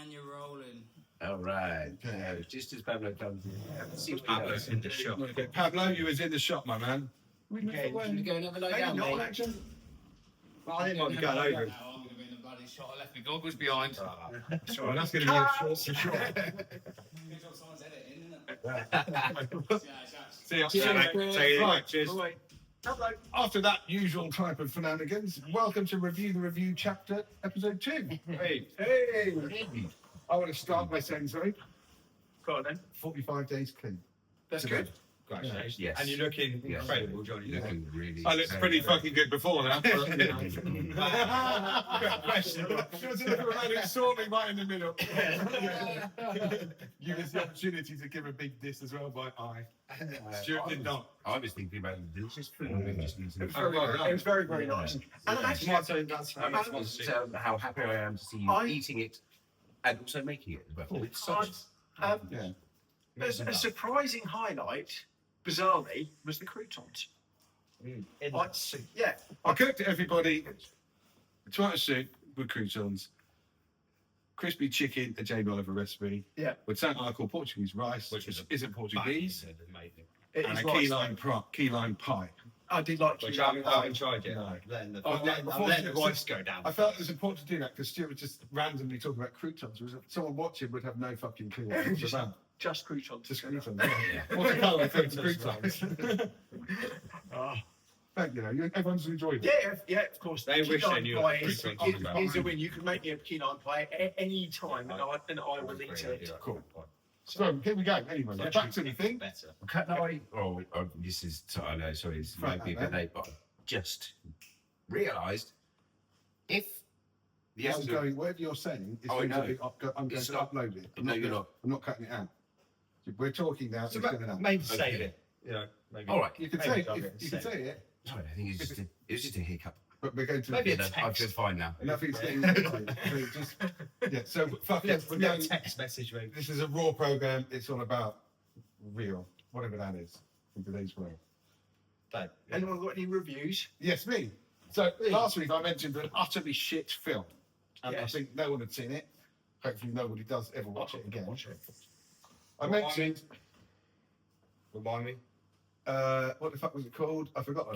And you're rolling. All right. Just as Pablo comes in. Pablo's in the shop. Okay, Pablo, you was in the shop, my man. Okay, should we go and have a lie down, not mate? actually. Well, I didn't want to go over. I'm going to be in the bloody shot. I left my goggles behind. Sorry, that's going to be a short for sure. Someone's editing, isn't it? See you. Cheers. Right, cheers. After that usual type of shenanigans, welcome to Review the Review chapter, episode 2. Hey. I want to start by saying sorry. Go on then. 45 days clean. That's good. Congratulations. Yes. And you're looking incredible, Johnny. You're looking really. I looked pretty fucking good before now. Question. It saw me right in the middle. You missed the opportunity to give a big diss as well by eye. Stuart did not. I was thinking about delicious food. It was very, very nice. And actually, that's how happy I am to see you eating it and also making it as well. It's such. A surprising highlight, bizarrely, was the croutons. I cooked everybody tomato soup with croutons, crispy chicken, a Jamie Oliver recipe, with something I call Portuguese rice, which isn't Portuguese, and a key lime pie. I did like which I haven't tried yet. No. Letting the rice go down. I felt it was important to do that because Stuart was just randomly talking about croutons. Someone watching would have no fucking clue what it was about. just croutons. Just croutons. What's the colour of croutons? Thank you. Everyone's enjoyed it. Yeah, of course. They wish they knew what croutons was about. Here's a win. You can make me a key lime pie at any time, and I will eat it. Cool. So here we go. Anyway, back to the thing. Better. This is. I know. Sorry, this might be a bit late, but I just realised if the I'm going. Whatever you're saying is going to be. I'm going to upload it. No, you're not. I'm not cutting it out. We're talking now. So maybe save it. Maybe. All right. You can say it. You can say it. Sorry, I think it was just a hiccup. But we're going to. Maybe I feel fine now. Nothing's getting. So fuck it. We're going. Text message. Maybe. This is a raw program. It's all about real, whatever that is in today's world. Dave, Anyone got any reviews? Yes, me. So last week I mentioned an utterly shit film, and I think no one had seen it. Hopefully nobody does ever watch it again. I mentioned. Remind me. What the fuck was it called? I forgot.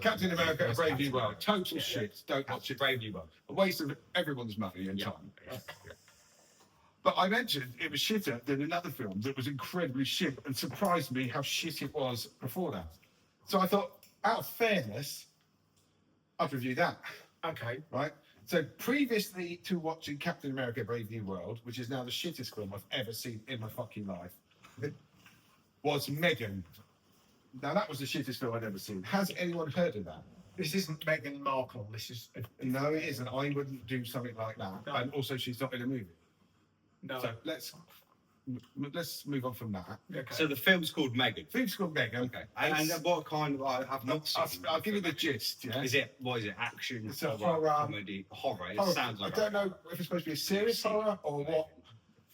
Captain America: A Brave New World. Total shit. Don't watch it. Brave New World. A waste of everyone's money and time. But I mentioned it was shitter than another film that was incredibly shit and surprised me how shit it was before that. So I thought, out of fairness, I'd review that. Okay. Right? So previously to watching Captain America: Brave New World, which is now the shittest film I've ever seen in my fucking life, was Megan. Now that was the shittest film I'd ever seen. Has anyone heard of that? This isn't Meghan Markle. This is. No, it isn't. I wouldn't do something like that. No. And also, she's not in a movie. No. So let's move on from that. Okay. So the film's called Megan. Film's called Megan. Okay. And what kind of? I have not seen. I'll give you the gist. Yeah. Is it? What is it? Action? It's a horror, horror. comedy. Horror. It Horror. sounds like. I don't know if it's supposed to be a serious horror or what.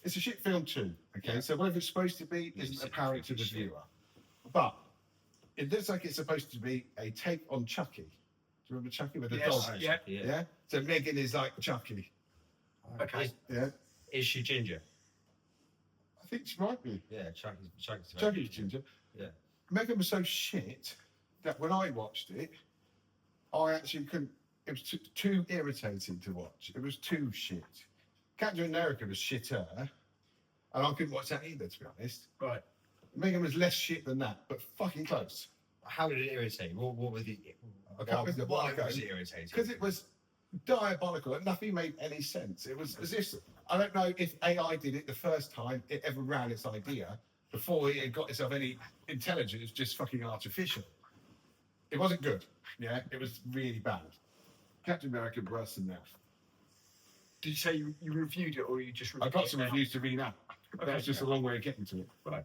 It's a shit film too. Okay. So whatever it's supposed to be isn't apparent to the viewer. But it looks like it's supposed to be a take on Chucky. Do you remember Chucky with the dog? Yeah. So Megan is like Chucky. Okay. Yeah. Is she ginger? I think she might be. Yeah, Chucky's Chucky's ginger. Yeah. Megan was so shit that when I watched it, I actually couldn't. It was too irritating to watch. It was too shit. Captain America was shitter, and I couldn't watch that either, to be honest. Right. Megan was less shit than that, but fucking close. How did it irritate? What was it? can't remember Why why was it irritating? Because it was diabolical and nothing made any sense. It was as if, I don't know if AI did it the first time it ever ran its idea before it got itself any intelligence. It's just fucking artificial. It wasn't good. Yeah, it was really bad. Captain America worse than that. Did you say you reviewed it or you just reviewed I've got it some now? reviews to read out. Okay, That's just a long way of getting to it. Right.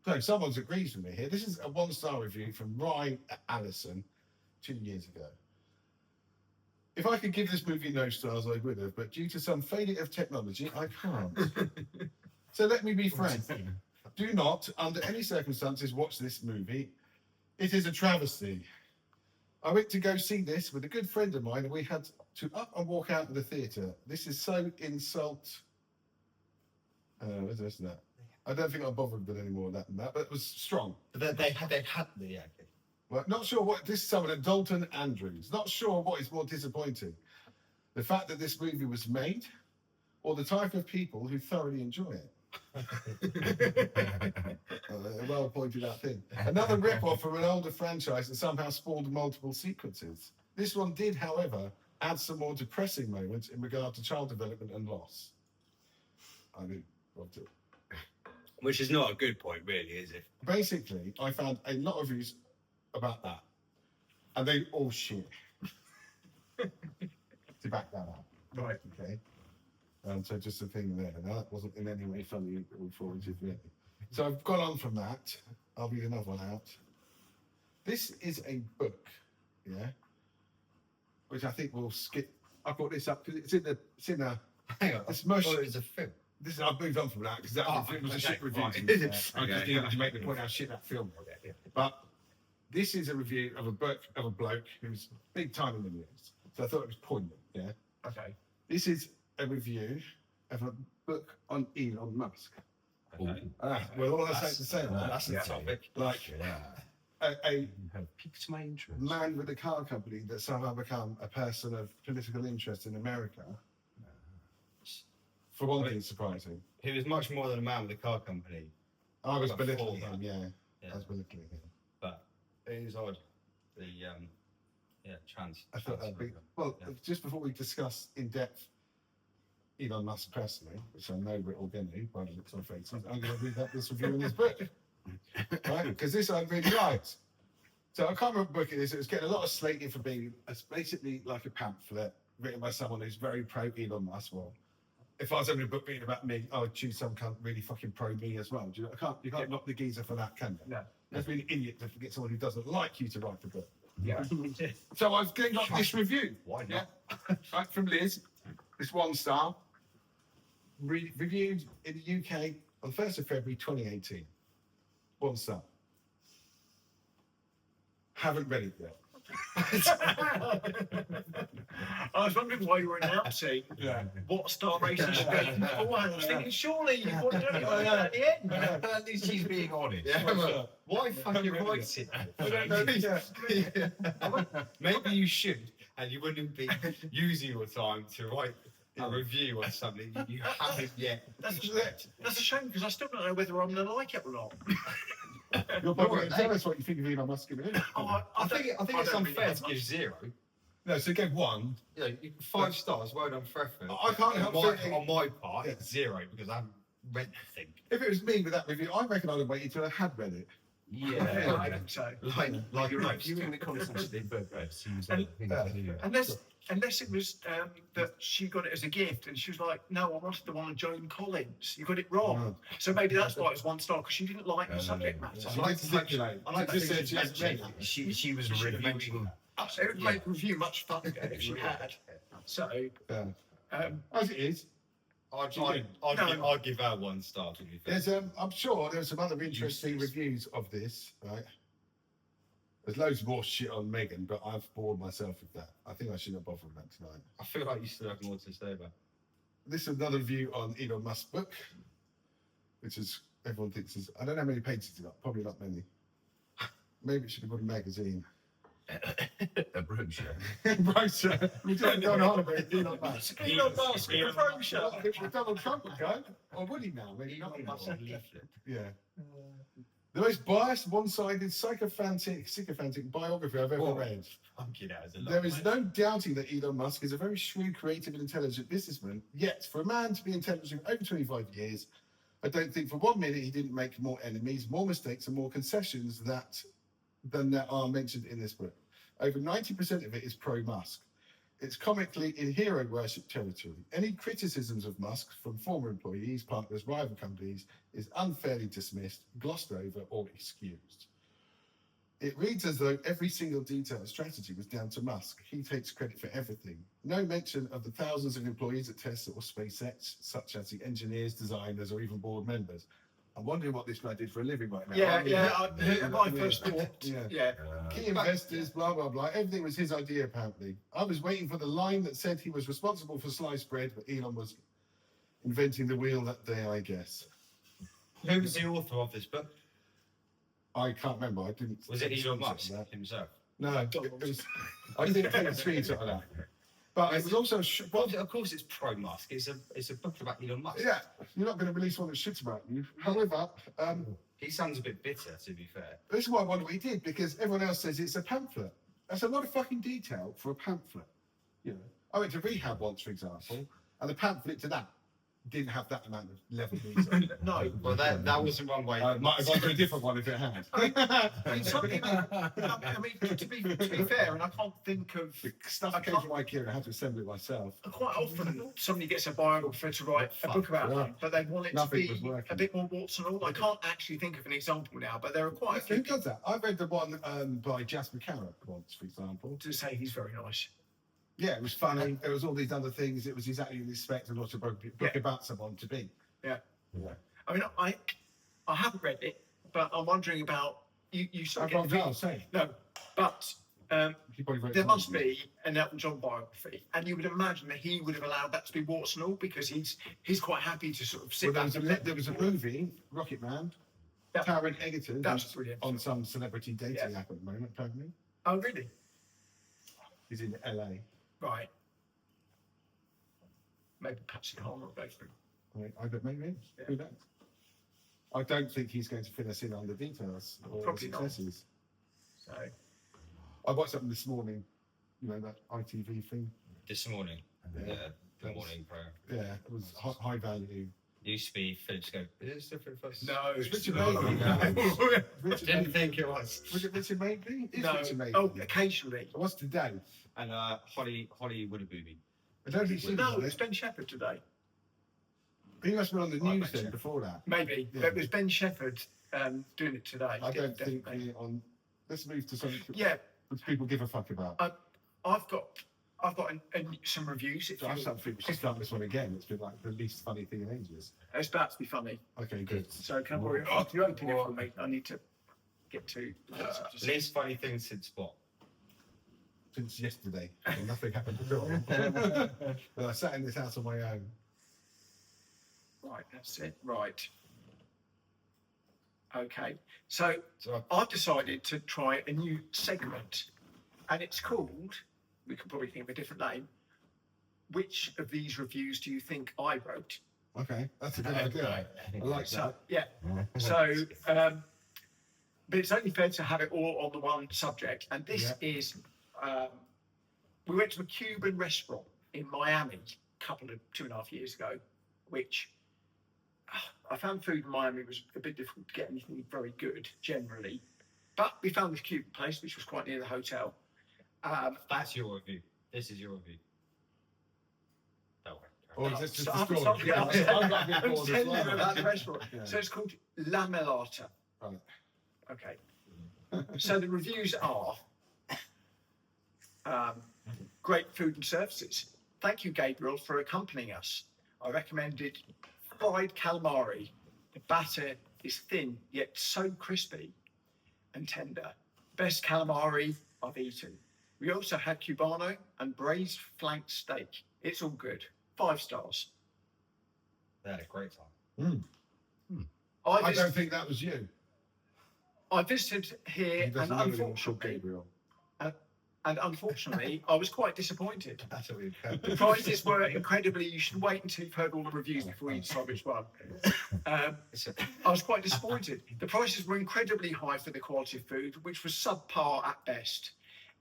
So someone agrees with me here. This is a 1-star review from Ryan Allison 2 years ago. If I could give this movie no stars, I would have, but due to some failure of technology, I can't. So let me be frank. Do not, under any circumstances, watch this movie. It is a travesty. I went to go see this with a good friend of mine, and we had to up and walk out of the theatre. This is so insult. Where's the rest of that? I don't think I'm bothered with any more of that than that, but it was strong. But they had the okay. Well, not sure what this is someone at Dalton Andrews. Not sure what is more disappointing. The fact that this movie was made or the type of people who thoroughly enjoy it. A well pointed out thing. Another rip-off from an older franchise that somehow spawned multiple sequences. This one did, however, add some more depressing moments in regard to child development and loss. I mean, Which is not a good point, really, is it? basically, I found a lot of reviews about that, and they all shit. To back that up, Right. okay. So just a thing there. Now that wasn't in any way funny or informative, really. So I've gone on from that. I'll read another one out. This is a book, yeah, which I think we'll skip. I brought this up because it's in a. Hang on, It's mush. it was a film. This is, I've moved on from that because that was a shit review. fine. to be fair. I Okay. just needed to make the point how shit that film was. But this is a review of a book of a bloke who's big time in the news. So I thought it was poignant, yeah. Okay. This is a review of a book on Elon Musk. Okay. Well, all I say to say on that, That's the topic. like Yeah. a You have piqued my interest. man with a car company that's somehow become a person of political interest in America. For one thing, surprising. He was much more than a man with a car company, I was Before belittling that. him, yeah. Yeah. I was belittling him. but it is odd. The trans. I thought that'd be trans- well. Yeah. Just before we discuss in depth Elon Musk personally, which I know we're all going to by the looks on faces, I'm going to read out this review in this book, right? Because this I really liked. So I can't remember what book it is. It was getting a lot of slating for being it's basically like a pamphlet written by someone who's very pro Elon Musk. Well, if I was having a book written about me, I would choose some cunt really fucking pro me as well. Do you know? You can't knock the geezer for that, can you? No. That's really an idiot to forget someone who doesn't like you to write the book. Yeah. So I've got this review. Why Yeah. Right, from Liz. It's 1 star. Reviewed in the UK on 1st of February 2018. 1 star. Haven't read it yet. I was wondering why you were announcing Yeah. what star rating you gave beforehand. I was thinking, surely you would have done it at the end. At least he's being honest. Yeah, why fucking write it? I don't know. Maybe you should, and you wouldn't be using your time to write a review on something you haven't yet. That's a shame because I still don't know whether I'm going to like it or not. You're probably going to tell us what you think of Elon Musk giving it. Oh, I think it's don't really unfair have to give 0. No, so give 1. You know, 5 stars. Well done for effort. I can't help thinking- on my part, Yeah. it's 0 because I haven't read the thing. If it was me with that review, I reckon I'd have waited until I had read it. Yeah. I think so. Like You're most. reviewing the contents of the book. It seems And- like a thing to do. Unless it was that she got it as a gift and she was like, no, I wanted the one on Joan Collins. You got it wrong. So maybe that's why it was 1 star because she didn't like the subject matter. I'd like to stipulate. I like She just to said she hasn't read it. She was She reviewing. So it would make the review much funnier if she had. So, Yeah. um, As it is, I'd give her 1 star to be fair. there's I'm sure there's some other interesting reviews of this, right? There's loads more shit on Megan, but I've bored myself with that. I think I shouldn't bother with that tonight. I feel like you still have more to say about. This is another review on Elon Musk's book, which is everyone thinks is. I don't know how many pages it's got. Probably not many. Maybe it should be called a magazine. A brochure. Brochure. We don't go on holiday. Elon Musk. Elon Musk, a brochure. If Donald Trump would go, or would he now? Maybe not. Elon Musk anymore. leaflet. Yeah. The most biased, one-sided, sycophantic biography I've ever Oh. read. Fucking hell, it's a lot, There is mate. no doubting that Elon Musk is a very shrewd, creative, and intelligent businessman. Yet, for a man to be intelligent over 25 years, I don't think for 1 minute he didn't make more enemies, more mistakes, and more concessions than that are mentioned in this book. Over 90% of it is pro-Musk. It's comically in hero worship territory. Any criticisms of Musk from former employees, partners, rival companies is unfairly dismissed, glossed over, or excused. It reads as though every single detail and strategy was down to Musk. He takes credit for everything. No mention of the thousands of employees at Tesla or SpaceX, such as the engineers, designers, or even board members. I'm wondering what this guy did for a living right now. My first thought. Yeah. Yeah. Key investors, blah, blah, blah. Everything was his idea, apparently. I was waiting for the line that said he was responsible for sliced bread, but Elon was inventing the wheel that day, I guess. Who was the author of this book? I can't remember. I didn't. Was it Elon Musk that. himself? No, it was. I didn't take a screenshot of that. But it was also. Well, of course, it's pro Musk. It's a book about Elon Musk. Yeah, you're not going to release one that shits about you. However, He sounds a bit bitter, to be fair. this is why I wonder what he did, because everyone else says it's a pamphlet. That's a lot of fucking detail for a pamphlet. You know, I went to rehab once, for example, and the pamphlet to that didn't have that amount of level detail. No. Well, that wasn't one way. I might have gone to a different one if it had. I mean, to be fair, and I can't think of. The stuff came from IKEA and I had to assemble it myself. Quite often, somebody gets a biographer to write a book about them, but they want it Nothing to was be working. a bit more warts and all. I can't actually think of an example now, but there are quite a Who few does that? I read the one by Jasper Carrot once, for example. to say he's very nice. Yeah, it was funny. There was all these other things. It was exactly the spec of what a book about someone to be. Yeah. Yeah. I mean, I haven't read it, but I'm wondering about you. You sort of get Say. no, but He probably wrote there it must down. be an Elton John biography, and you would imagine that he would have allowed that to be warts and all because he's quite happy to sort of sit Well, back and there was a movie, Rocket Man, Yeah. Taron Egerton, That's who's brilliant. on some celebrity dating Yeah. app at the moment, apparently. Oh, really? He's in LA. Right. Maybe Patsy Palmer will go through. I bet maybe. Yeah. Who knows? I don't think he's going to fill us in on the details or Probably not. successes. So I watched something this morning, you know, that ITV thing. This morning. Yeah. The morning prayer. Yeah, it was high value. Used to be Philip Scope. Is it different for us? no, It's Richard no. Madeley. Richard Didn't Madeley. think it was. Was it Richard Madeley? It's No. Richard Madeley. Oh, occasionally. What's today? And Holly Woodabooby. I don't think he's No, on it's it. Ben Shepherd today. He must have been on the Right, news Ben then before that. Maybe. Yeah. But it was Ben Shepherd doing it today. I don't think definitely. we're on. Let's move to something Yeah, which people give a fuck about. I've got some reviews. If So I you, don't think we should start this one again. It's been like the least funny thing in ages. it's about to be funny. Okay, good. So can I borrow? Oh, can you open it for me? I need to get to. Least funny thing since what? Since yesterday, and nothing happened at all. But I sat in this house on my own. Right, that's it. Right. Okay, so So I've decided to try a new segment, and it's called. We could probably think of a different name. Which of these reviews do you think I wrote? Okay, that's a good idea. I like So that. yeah. So, but it's only fair to have it all on the one subject, and this is. We went to a Cuban restaurant in Miami a couple of 2.5 years ago, which I found food in Miami was a bit difficult to get anything very good generally, but we found this Cuban place which was quite near the hotel. that's your review. This is your review. That way. Or is this just So a I'm story? sorry, yeah, I'm not being I'm bored as telling well. you about the restaurant. Yeah. So it's called La Melata. Right. Okay. So the reviews are great food and services. Thank you, Gabriel, for accompanying us. I recommended fried calamari. The batter is thin yet so crispy and tender. Best calamari I've eaten. We also had Cubano and braised flank steak. It's all good. 5 stars. They had a great time. I don't think that was you. I visited here, He and doesn't know anyone called unfortunately, Gabriel. I was quite disappointed. That's what we The prizes were incredibly. You should wait until you've heard all the reviews before you decide which one. I was quite disappointed. The prices were incredibly high for the quality of food, which was subpar at best.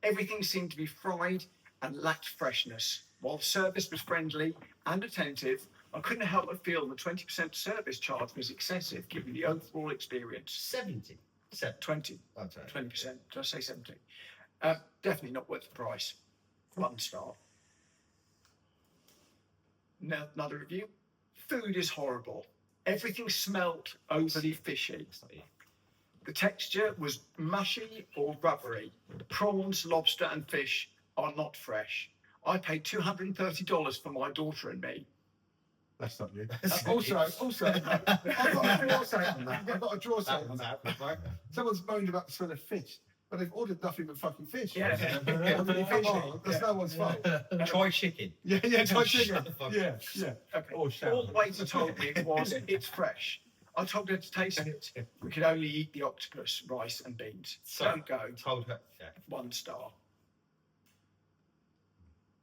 Everything seemed to be fried and lacked freshness. While the service was friendly and attentive, I couldn't help but feel the 20% service charge was excessive given the overall experience. 70. 20, That's right. 20%. Did I say 70? Definitely not worth the price. 1 star. Now, another review. Food is horrible. Everything smelt overly fishy. It's not you. The texture was mushy or rubbery. The prawns, lobster, and fish are not fresh. I paid $230 for my daughter and me. That's not you. Also, I've got a draw sale on that. I've got a draw sale on that. Right? Someone's moaned about the smell of fish, but they've ordered nothing but fucking fish. Yeah. Come on, that's no one's fault. Try chicken. Yeah, try chicken. Shut the fuck Yeah, yeah. Okay. Or shower. All the waiter told me was it's fresh. I told her to taste it. We could only eat the octopus, rice, and beans. So- Don't go. Told her. Yeah. 1 star.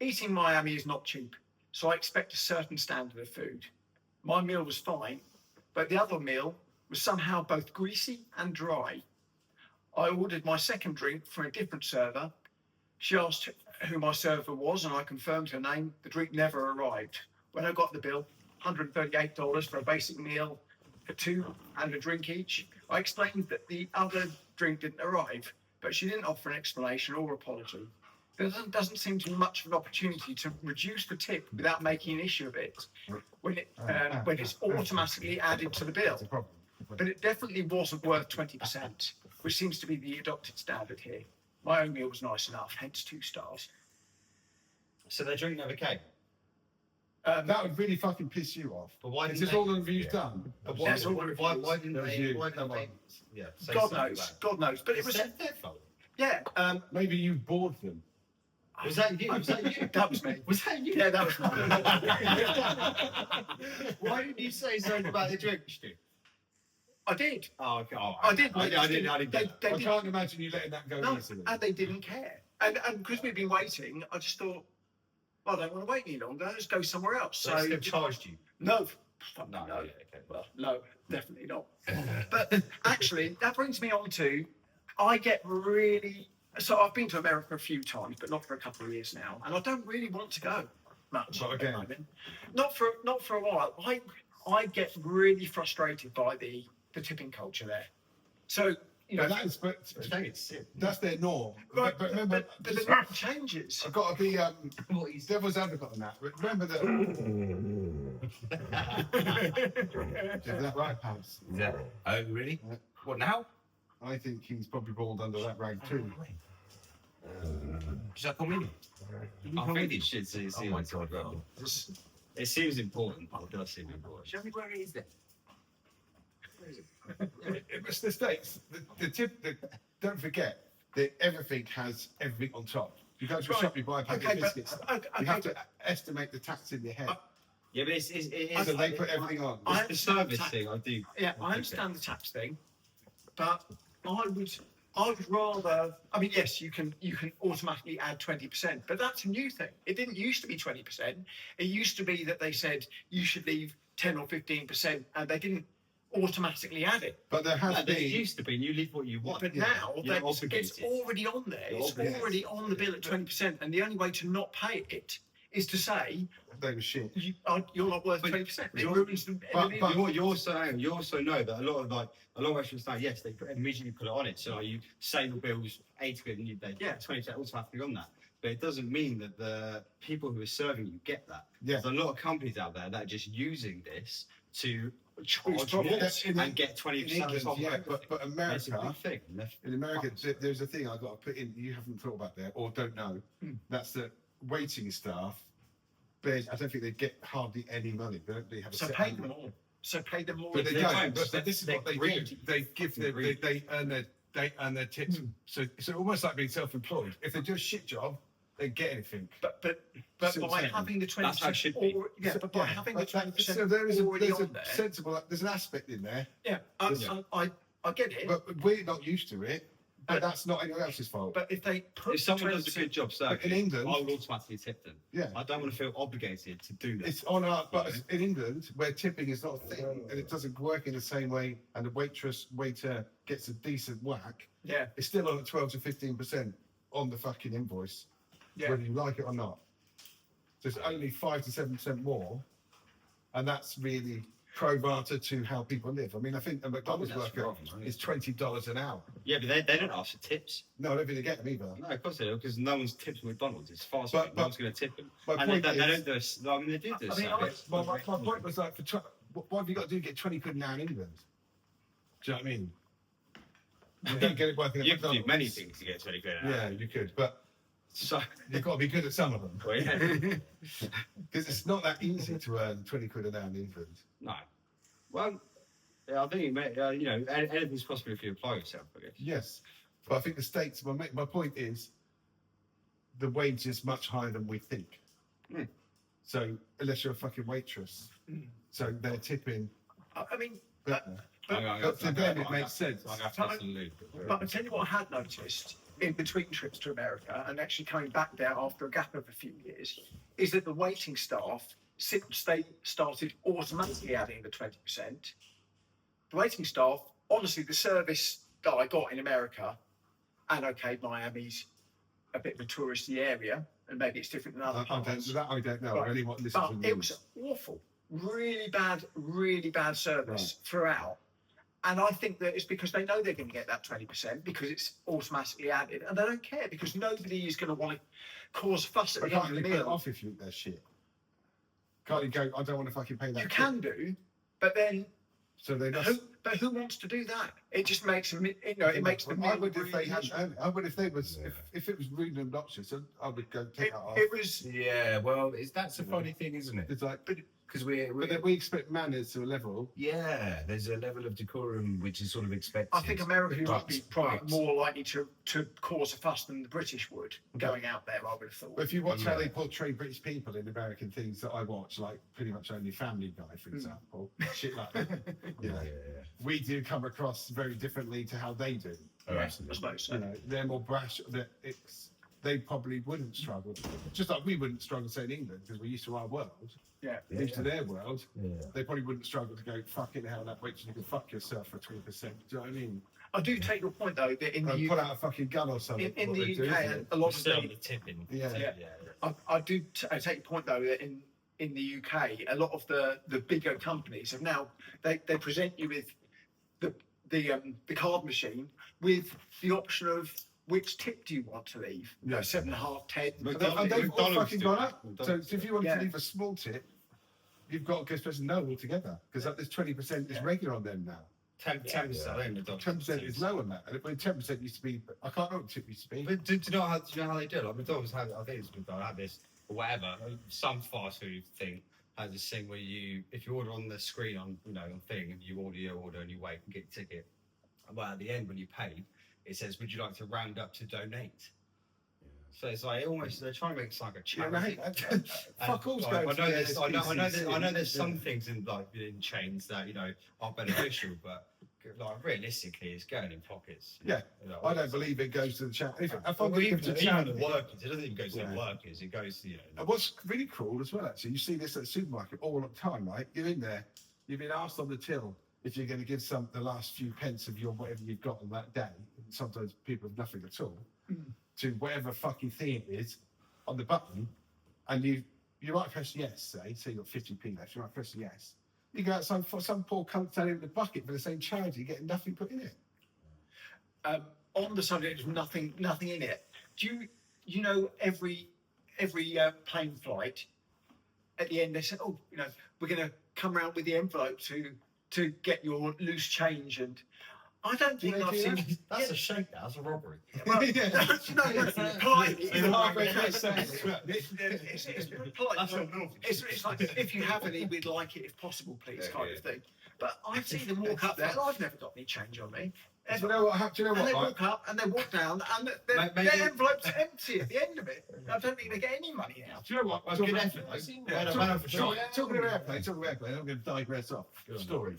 Eating Miami is not cheap, so I expect a certain standard of food. My meal was fine, but the other meal was somehow both greasy and dry. I ordered my second drink from a different server. She asked who my server was, and I confirmed her name. The drink never arrived. When I got the bill, $138 for a basic meal for 2 and a drink each, I explained that the other drink didn't arrive, but she didn't offer an explanation or apology. There doesn't seem to be much of an opportunity to reduce the tip without making an issue of it when it's automatically added to the bill. That's a problem. But it definitely wasn't worth 20%, which seems to be the adopted standard here. My own meal was nice enough, hence 2 stars. So their drink never came. That would really fucking piss you off. But why Is didn't this they? all the reviews done? But why, That's all the why reviews. didn't That was they? you. Why didn't Come they? on. Yeah. Say God something knows, about God knows. But it. it was, their fault. yeah. Maybe you bored them. Was that you? Was that you? That was me. Was that you? Yeah, that was mine. Why didn't you say something about the drink, Stu? I did. Oh, okay. Oh, I did. I didn't. They I didn't- can't imagine you letting that go No, easily. and they didn't care. And because we'd been waiting, I just thought, well, I don't want to wait any longer. Let's go somewhere else. So they still charged you. No, fuck No. no. Yeah, okay. Well, no, definitely not. But actually, that brings me on to, I get really. So I've been to America a few times, but not for a couple of years now, and I don't really want to go much. Not again. at the moment. Not for a while. I get really frustrated by the tipping culture there. So you know, But that's their norm. right, But remember, but the norm changes. I've got to be devil's advocate on that. Remember that. Is that right, Pams? Yeah. Oh, really? What now? I think he's probably balled under that rag too. Should I come in? I think it should see. Oh my God, bro. It seems important. It does seem important. Show me where it is then. It's the States. Don't forget that everything has everything on top. You go to a Right. shop, you buy a packet Okay, of but biscuits. okay, You have but to estimate the tax in your head. Yeah, but it is. So they put everything on. I It's the service thing. I do. yeah, I understand the tax thing, but I'd rather. I mean, yes, you can automatically add 20%, but that's a new thing. It didn't used to be 20%. It used to be that they said you should leave 10 or 15%, and they didn't automatically add it. But there has No, it been. used to be. You leave what you want. But Yeah, now you're it's obligated. already on there. You're It's obligated. already on the bill at 20%, and the only way to not pay it is to say They were shit. you're not worth But 20%. It you're- ruins the. but You also know that a lot of restaurants now, yes, they immediately put it on it. So you say your bill's 80 quid and they Yeah. 20% automatically on that. But it doesn't mean that the people who are serving you get that. Yeah. There's a lot of companies out there that are just using this to charge profit. more That's in- and get In 20% England, off. yeah, but It's a America. big thing. And they're- In America, there's a thing I've got to put in. You haven't thought about that, or don't know. That's the waiting staff. I don't think they get hardly any money. They don't really have a So set pay amount. them more. So pay them more. But they They don't. don't, But but this is they're what they do. greedy. They give They're their, greedy. they earn their tips. So almost like being self-employed. If they do a shit job, they get anything. But See what by I'm saying? having the 20%, That's how it should be. yeah, but by having the But that- 20% so there is already there's on there, sensible. There's an aspect in there, yeah, I get it. but we're not used to it. But that's not anyone else's fault. But if they put If someone does a 20% good job serving, in England- I will automatically tip them. Yeah. I don't want to feel obligated to do that. It's on our, but in England, where tipping is not a thing, and it doesn't work in the same way, and the waiter gets a decent whack, yeah, it's still on at 12 to 15% on the fucking invoice, yeah. whether you like it or not. So it's only 5 to 7% more, and that's really pro rata to how people live. I mean, I think a McDonald's That's worker wrong, isn't it? is $20 an hour. Yeah, but they don't ask for tips. No, I don't think they get them either. No, of course they don't, because no one's tips McDonald's. It's fast But- food. No one's going to tip them. My And they, point they is- don't do a, I mean, they do do a I mean, service. My point was like, what have you got to do to get 20 quid now in England? Do you know what I mean? You don't get it working at You can do McDonald's. many things to get 20 quid an hour. Yeah, you could, but So, You've got to be good at some of them. well, yeah. Because it's not that easy to earn 20 quid an hour in England. No. Well, yeah, I think anything's possible if you apply yourself, I guess. Yes. But I think the States, my point is, the wage is much higher than we think. Mm. So, unless you're a fucking waitress. So they're tipping. I mean, But to them, it makes sense. I have to listen to Luke. but I tell you what I had noticed in between trips to America and actually coming back there after a gap of a few years is that the waiting staff, since they started automatically adding the 20%, the waiting staff, honestly, the service that I got in America, and okay, Miami's a bit of a touristy area, and maybe it's different than other parts. I don't know. Right. I only want this. But it was awful, really bad service throughout. And I think that it's because they know they're going to get that 20% because it's automatically added, and they don't care because nobody is going to want to cause fuss at But the end can't of you the put it meal. off if you eat their shit? Can't you go, I don't want to fucking pay that? You can do, but then So they who wants to do that? It just makes them, it makes the meal I would if they really had. miserable. I would if they was. Yeah. If it was rude and obnoxious, I would go take It, that off. it was, Yeah, well, that's a funny thing, isn't it? It's like, Because but then we expect manners to a level. yeah, there's a level of decorum which is sort of expected. I think America would But- be probably but- more likely to cause a fuss than the British would going out there, I would have thought. But if you watch how Yeah. they portray British people in American things that I watch, like pretty much only Family Guy, for example, shit like that. You know, Yeah. we do come across very differently to how they do. Oh, I absolutely. suppose so. You know, they're more brash. They probably wouldn't struggle, just like we wouldn't struggle, say in England, because we're used to our world. Yeah. Used to their world. Yeah. They probably wouldn't struggle to go, fucking hell, that wait till you can fuck yourself for 20%. Do you know what I mean? I do take your point though that in the Pull out a fucking gun or something. in what the they do, UK, isn't it? a lot of Still the, the tipping. Yeah. I take your point though that in the UK, a lot of the bigger companies have now they present you with the card machine with the option of which tip do you want to leave? Yeah. 7.5, 10. And they've all fucking gone up. So if you wanted Yeah. to leave a small tip, you've got to go supposed to know altogether because this 20% is regular on them now. 10%. I think the dog 10% is low on that, and when 10% used to be, I can't remember what tip used to be. But do you know how they do it? Like McDonald's had, I think it's McDonald's had this or whatever. Some fast food thing has this thing where if you order on the screen on on thing and you order your order and you wait and get your ticket, well at the end when you pay, it says, "Would you like to round up to donate?" So it's like almost they're trying to make it like a Yeah, charity. mate, fuck all's I going know to the there's, I know SPCC. there's some things in chains that are beneficial, but like realistically, it's going in pockets. Yeah, I don't believe it goes to the charity. If I'm Well, going to even give to the charity, workers, it doesn't even go to Yeah. the workers. It goes to and what's really cool as well, actually, you see this at the supermarket all the time, right? You're in there, you've been asked on the till if you're going to give the last few pence of your whatever you've got on that day. And sometimes people have nothing at all to whatever fucking thing it is on the button, and you might press yes, say you got 50p left, you might press yes. You go outside for some poor cunt standing in the bucket for the same charity, getting nothing put in it. On the subject of nothing in it, do you know every plane flight at the end they said, oh, we're going to come around with the envelope to get your loose change, and I don't think I've seen. That's a shakedown. That's a robbery. Well, Yeah. no, politely. It's hard way to say. It's polite. It's like if you have any, we'd like it if possible, please, kind of thing. But I've seen them walk up there, and I've never got any change on me. Do you know what? Do you know And they what? walk up and they walk down, and Maybe- their envelope's empty at the end of it. I don't think they get any money out. Do you know what? Well, Talking good about- effort, though. Yeah, Well done for trying. talking about airplane, I'm going to digress off. Story.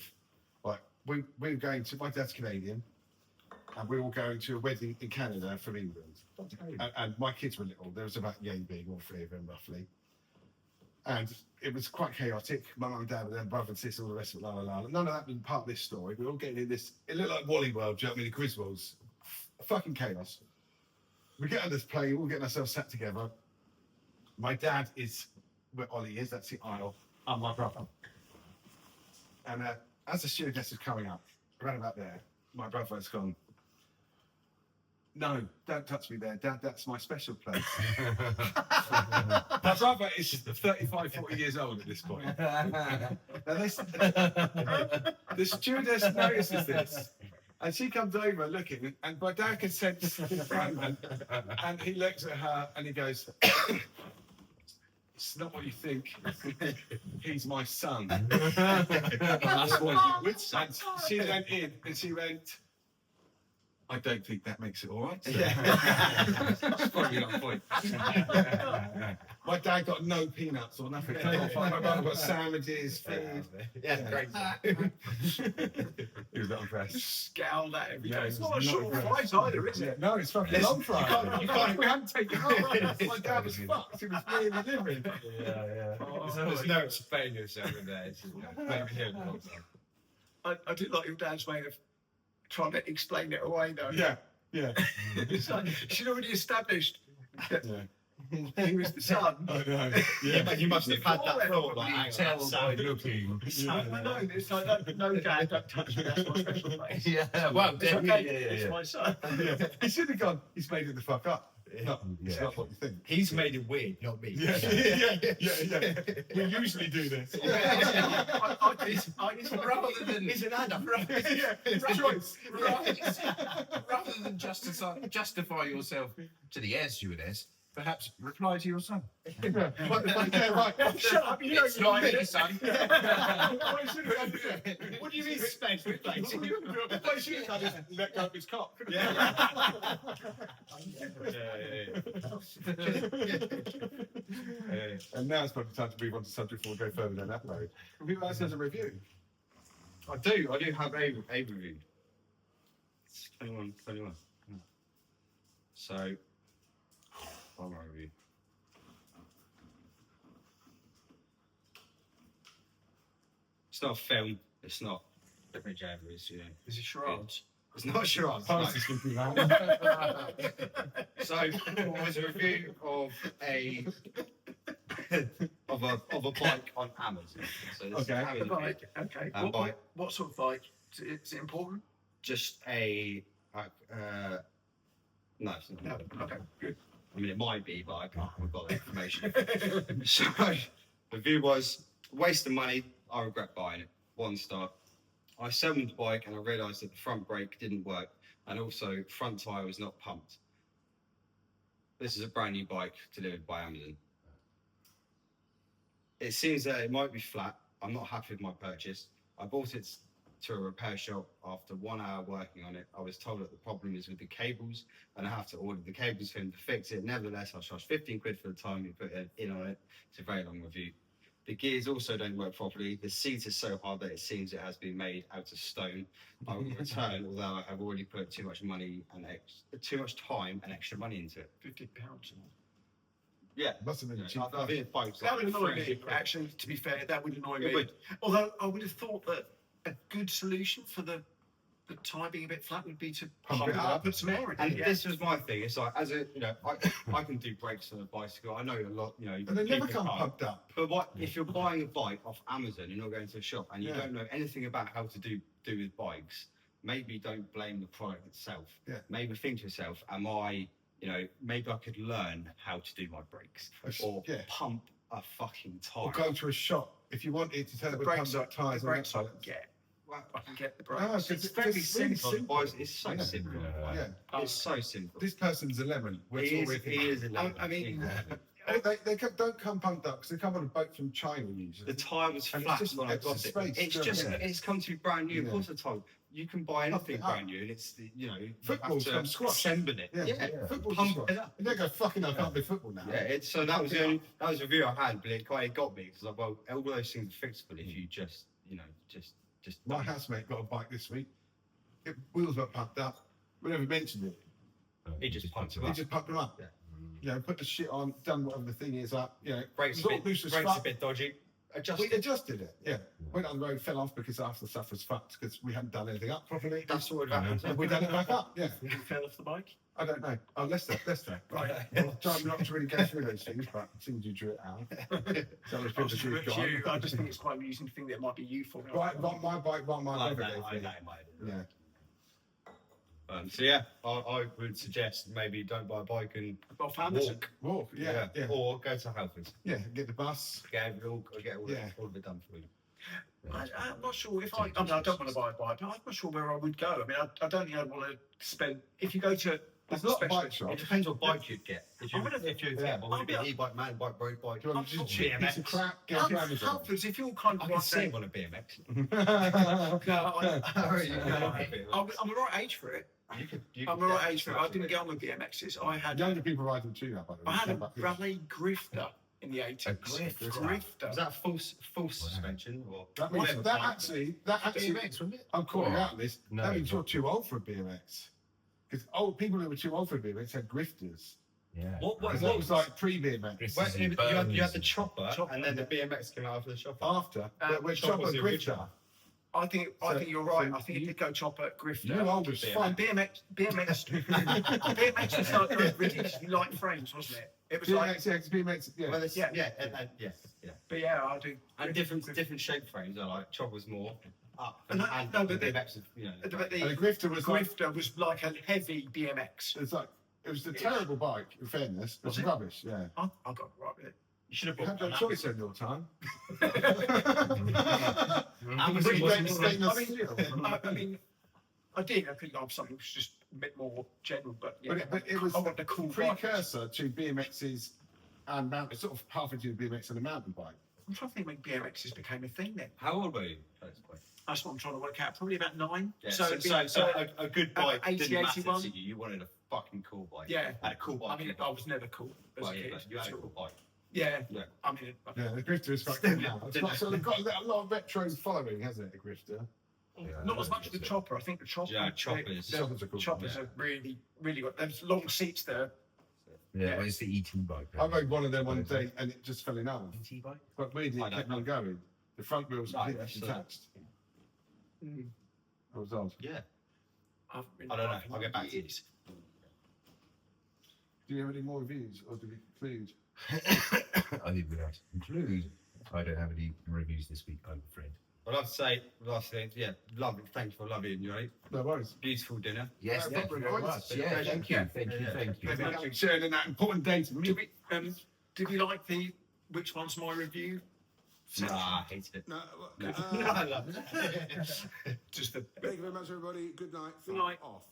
Right, we were going to, my dad's Canadian, and we were going to a wedding in Canada from England. And my kids were little, there was about yay big, all three of them roughly. And it was quite chaotic. My mum and dad were there, brother and sister, all the rest of it, la la la. None of that being part of this story. We were all getting in this, it looked like Wally World, do you know what I mean? The Griswolds. Fucking chaos. We get on this plane, we're getting ourselves sat together. My dad is where Ollie is, that's the aisle. I'm my brother. And as the stewardess is coming up, around about there, my brother has gone, no, don't touch me there, Dad, that's my special place. My brother is 35, 40 years old at this point. Now the stewardess notices this. And she comes over looking, and my dad can sense the excitement. And he looks at her and he goes, "It's not what you think. He's my son." That's what you would say. And she went in and she went, "I don't think that makes it all right, sir." That's probably on point. My dad got no peanuts or nothing. My brother got sandwiches, food. Yeah, great. He was not impressed. Just scowled at every Yeah, day. It's it not a was not short impressed. flight either, is it? No, it's fucking long flight. You can't- We hadn't taken off. My dad was fucked. He was really living. Oh, So there's no explaining yourself in there. It's just, maybe here the whole time. I do like your dad's way of trying to explain it away, though. Yeah, yeah, It's like, she'd already established that yeah. he was the son. I know. Yeah, but you must have had that Before thought, like, hang on, Tell that's by so- looking. I know, it's like, no, Dad, don't touch me, that's my special place. Yeah, well, It's yeah, okay, yeah, it's yeah. my son. Yeah. He should have gone, "He's made it the fuck up." No, it's Yeah. not what you think. He's made it weird, not me. Yeah, yeah. We usually do this. Rather than He's an adult. Yeah, it's a choice. rather than justify yourself to the air stewardess, perhaps reply to your son. Yeah, right. Shut up, you know It's you're not me. me, son. What do you mean space replacement? What he should have done is let go of his cock. And now it's probably time to move on to subject before we go further down that road. Who else has a review? I do have a review. It's 21. So, one more review. It's not a film. It's not Jeffrey Jambers, you know. Is it charades? It's not sure. Pass this with me, man. So it was a review of a bike on Amazon. So this is Okay. Amazon A bike, okay. And bike. What sort of bike? Is it important? Just a no, it's not. No. Okay, good. I mean, it might be, but I can't. We've got the information. So the review was waste of money. I regret buying it. 1 star. I assembled the bike and I realised that the front brake didn't work, and also front tyre was not pumped. This is a brand new bike delivered by Amazon. It seems that it might be flat. I'm not happy with my purchase. I bought it to a repair shop. After 1 hour working on it, I was told that the problem is with the cables and I have to order the cables for him to fix it. Nevertheless, I charged 15 quid for the time you put in on it. It's a very long review. The gears also don't work properly. The seat is so hard that it seems it has been made out of stone. I will return, although I have already put too much money and too much time and extra money into it. £50. Yeah. Must have been I cheap. think it's bikes That would like annoy me, 300 quid. actually, to be fair, that would annoy It me. would. Although I would have thought that a good solution for the tyre being a bit flat would be to Pump it up. put some air in And it. this was my thing. It's like, as a, you know, I can do brakes on a bicycle. I know a lot, you know. You And they can never keep the come car. pumped up. But what if you're buying a bike off Amazon? You're not going to a shop and you Yeah. don't know anything about how to do with bikes. Maybe don't blame the product itself. Yeah. Maybe think to yourself, am I, you know, maybe I could learn how to do my brakes or Yeah. pump a fucking Or tire. go to a shop if you wanted to tell The them brakes pumped are up tyres the on brakes that I side. can get. Well, I can get the No, brakes. it's very really simple. simple. It's so Yeah. simple. Yeah. It's so simple. This person's a lemon. Which He is a lemon. I mean, don't come pumped up because they come on a boat from China usually. The tyre was And it's flat just when I extra got it. space, It's don't just it? it's come to be brand new. Yeah. Of course, the tyre. You can buy anything Pump it up. brand new, and it's you know you Football's have from to squash. assemble it. Yeah. Football's Pump squash. it up. You don't go fucking I can't play football now. Yeah, so that was the only, that was the review I had, but it quite got me because like, well, all those things are fixable if you just you know just. My housemate got a bike this week. Wheels weren't pumped up. We never mentioned it. He just pumped it He up. just pumped them up. Yeah. You know, put the shit on, done whatever the thing is up. You know, Brakes sort of loose as fuck. bit dodgy. Adjust We it. adjusted it. Yeah. Went on the road, fell off because half the stuff was fucked because we hadn't done anything up properly. That's what happened. And we done it back up. Yeah. You fell off the bike? I don't know. Oh, Leicester. Right. Well, trying not to really go through those things, but it seems you drew it out. So it's I was been just you. I just think it's quite amusing to think that it might be you falling off. Right, my bike, my I brother know, gave me. Yeah. So yeah, I would suggest maybe don't buy a bike and Off Amazon. walk. Walk. Yeah. Yeah. Or go to Halfords. Yeah. Get the bus. Get all Yeah. of it done for you. I'm not sure if I mean, I don't want to buy a bike, but I'm not sure where I would go. I mean, I don't think I'd want to spend. If you go to There's a lot of bike It shops. depends what bike you'd get. If you I would've- if you Yeah. get one, would it be an e-bike, mountain bike, road bike? Do you want to just cheap BMX? piece of crap? Get on Amazon. Halfords, if you're kind I of can right see there, on a BMX. I'm the right age for it. I'm the right age for it. I didn't get on with BMXs. I had Younger people ride them too now, by the way. I had a Stand back here. rally grifter in the 80s. A grifter? Grifter. Was that full suspension or? That means Whatever that bike. actually, BMX, wasn't it? I'm calling out this. No, that means it's you're not. too old for a BMX. Because old people who were too old for a BMX had grifters. Yeah. What Because that was like pre-BMX. This Well, is you had the Burns. chopper, Chopper, and then the BMX came out after the chopper. After, which Chopper chopper was the grifter. original. I think So- you're right. so I think it you- did go chopper, grifter. You're old as BMX. fuck. And BMX was like those ridiculously light frames, wasn't it? It was like, BMX, yeah, 'cause BMX, yeah. Well, Yeah. yeah, yeah. but yeah, I do. And different shape frames. I like chopper's more up, And no, but the- BMX is, you know. But And the the grifter was like, grifter was like a heavy BMX. it's like, it was a terrible bike, in fairness. It was Was it? rubbish, yeah. I got right with it. You should have You bought had no choice in your time. And was Big it- red was it- stainless I mean, steel. I mean, I did. I think I'm something which was just a bit more general, but yeah. But it was I want the cool a bike. precursor to BMXs and mountain, sort of halfway to BMX and a mountain bike. I'm trying to think when BMXs became a thing then. How old were you at this point? That's what I'm trying to work out. Probably about 9. Yeah, so it'd be, a good bike 80, didn't matter 81. to you. You wanted a fucking cool bike. Yeah. And a cool bike. I mean, I was never cool as well, a yeah, kid. but you had a cool bike. Yeah. Yeah. I mean, Yeah, the grifter is quite cool now. It's got, so they've got a lot of retro following, hasn't it, the grifter? not as much as the chopper. I think the chopper. Yeah, choppers. The Choppers are cool. choppers Yeah. are really, really good. There's long seats there. Yeah, well, it's the ET bike. I rode one of them one day and it just fell in half. ET bike? But weirdly, I it don't kept know. on going. The front wheels No, completely that's, detached. Mm. That was odd. Yeah. I've been I don't know. driving I'll get back to you. years. Do you have any more reviews or do we conclude? I think we have to conclude. I don't have any reviews this week, I'm afraid. I'd like to say, last thing, yeah, lovely. Thanks for loving you, mate. No worries. Beautiful dinner. Yes, Yeah, thank you very very much. much. Yeah, thank you, thank you, thank you. Thank you for sharing that important data. Did we like the which one's my review? Nah, I hated it. No, I love it. Just the thank you very much, everybody. Good night. Good night. Off.